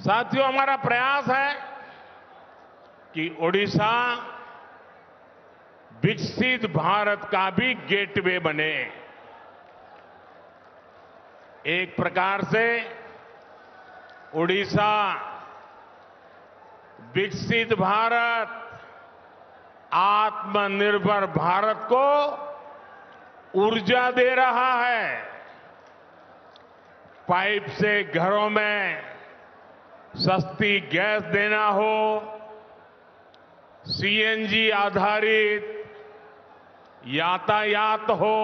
साथियों, हमारा प्रयास है कि ओडिशा विकसित भारत का भी गेटवे बने। एक प्रकार से ओडिशा विकसित भारत, आत्मनिर्भर भारत को ऊर्जा दे रहा है। पाइप से घरों में सस्ती गैस देना हो, सीएनजी आधारित यातायात हो,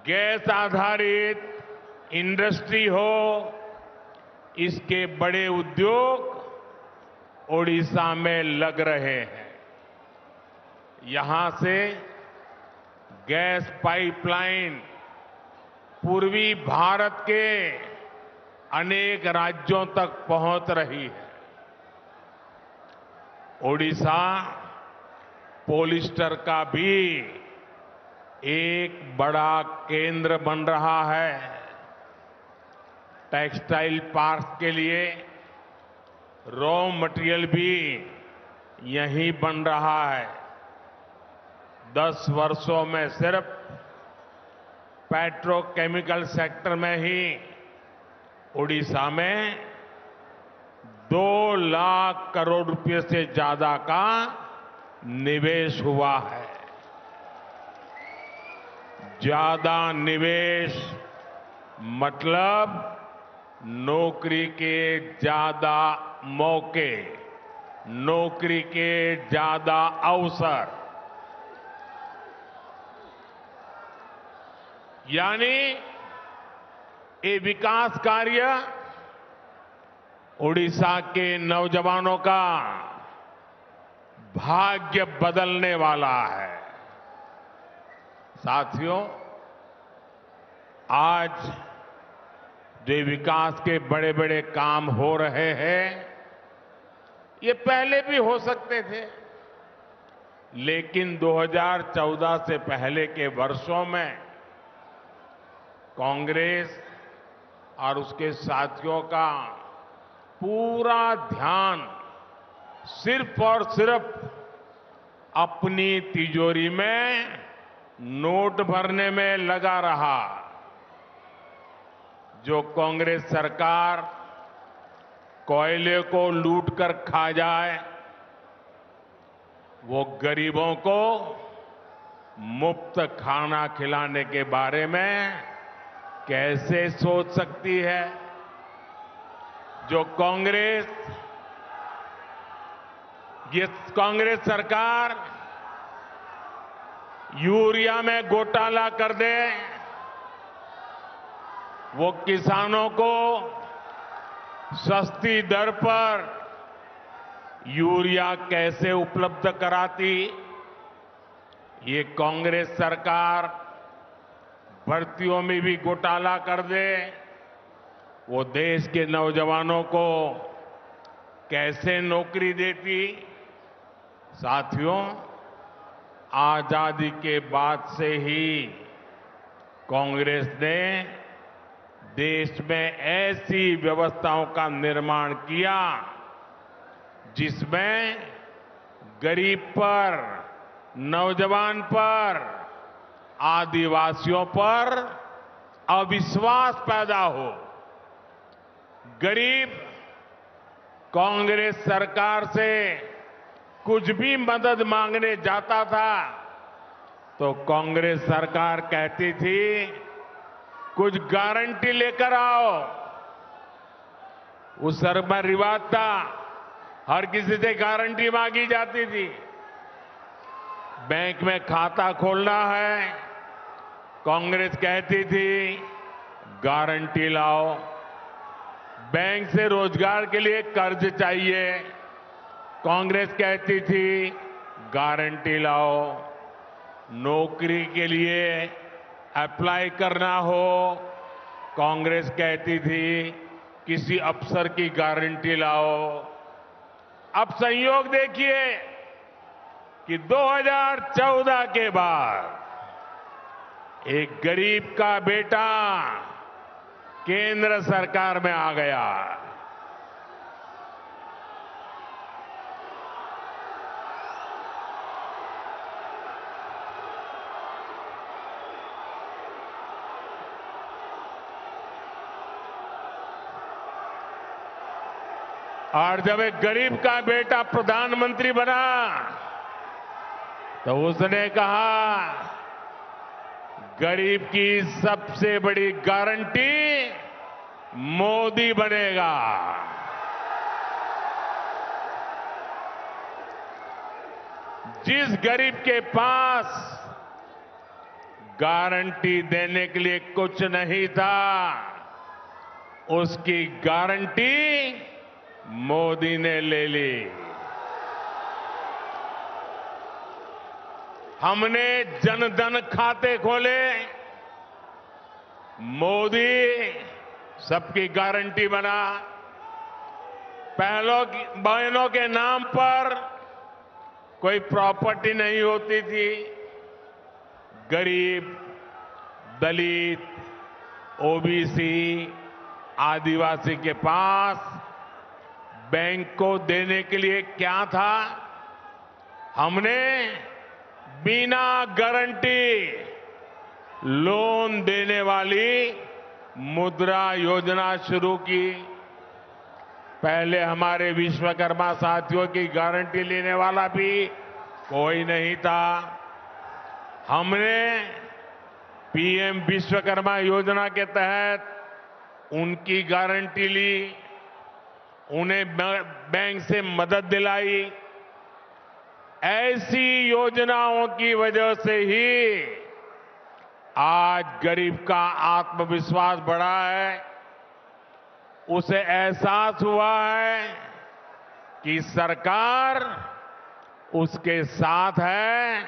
गैस आधारित इंडस्ट्री हो, इसके बड़े उद्योग ओडिशा में लग रहे हैं। यहां से गैस पाइपलाइन पूर्वी भारत के अनेक राज्यों तक पहुंच रही है। ओडिशा पॉलिएस्टर का भी एक बड़ा केंद्र बन रहा है। टेक्सटाइल पार्क के लिए रॉ मटेरियल भी यहीं बन रहा है। 10 वर्षों में सिर्फ पेट्रोकेमिकल सेक्टर में ही ओडिशा में 2 लाख करोड़ रुपए से ज्यादा का निवेश हुआ है। ज्यादा निवेश मतलब नौकरी के ज्यादा मौके, नौकरी के ज्यादा अवसर, यानी ये विकास कार्य ओडिशा के नौजवानों का भाग्य बदलने वाला है। साथियों, आज जो विकास के बड़े बड़े काम हो रहे हैं, ये पहले भी हो सकते थे, लेकिन 2014 से पहले के वर्षों में कांग्रेस और उसके साथियों का पूरा ध्यान सिर्फ और सिर्फ अपनी तिजोरी में नोट भरने में लगा रहा। जो कांग्रेस सरकार कोयले को लूट कर खा जाए, वो गरीबों को मुफ्त खाना खिलाने के बारे में कैसे सोच सकती है? जो कांग्रेस सरकार यूरिया में घोटाला कर दे, वो किसानों को सस्ती दर पर यूरिया कैसे उपलब्ध कराती? ये कांग्रेस सरकार भर्तियों में भी घोटाला कर दे, वो देश के नौजवानों को कैसे नौकरी देती? साथियों, आजादी के बाद से ही कांग्रेस ने देश में ऐसी व्यवस्थाओं का निर्माण किया जिसमें गरीब पर, नौजवान पर, आदिवासियों पर अविश्वास पैदा हो। गरीब कांग्रेस सरकार से कुछ भी मदद मांगने जाता था तो कांग्रेस सरकार कहती थी, कुछ गारंटी लेकर आओ। उस समय रिवाज था, हर किसी से गारंटी मांगी जाती थी। बैंक में खाता खोलना है, कांग्रेस कहती थी गारंटी लाओ। बैंक से रोजगार के लिए कर्ज चाहिए, कांग्रेस कहती थी गारंटी लाओ। नौकरी के लिए अप्लाई करना हो, कांग्रेस कहती थी किसी अफसर की गारंटी लाओ। अब संयोग देखिए कि 2014 के बाद एक गरीब का बेटा केंद्र सरकार में आ गया। और जब एक गरीब का बेटा प्रधानमंत्री बना तो उसने कहा गरीब की सबसे बड़ी गारंटी मोदी बनेगा। जिस गरीब के पास गारंटी देने के लिए कुछ नहीं था, उसकी गारंटी मोदी ने ले ली। हमने जनधन खाते खोले, मोदी सबकी गारंटी बना। बहनों के नाम पर कोई प्रॉपर्टी नहीं होती थी। गरीब, दलित, ओबीसी, आदिवासी के पास बैंक को देने के लिए क्या था? हमने बिना गारंटी लोन देने वाली मुद्रा योजना शुरू की। पहले हमारे विश्वकर्मा साथियों की गारंटी लेने वाला भी कोई नहीं था। हमने पीएम विश्वकर्मा योजना के तहत उनकी गारंटी ली, उन्हें बैंक से मदद दिलाई। ऐसी योजनाओं की वजह से ही आज गरीब का आत्मविश्वास बढ़ा है। उसे एहसास हुआ है कि सरकार उसके साथ है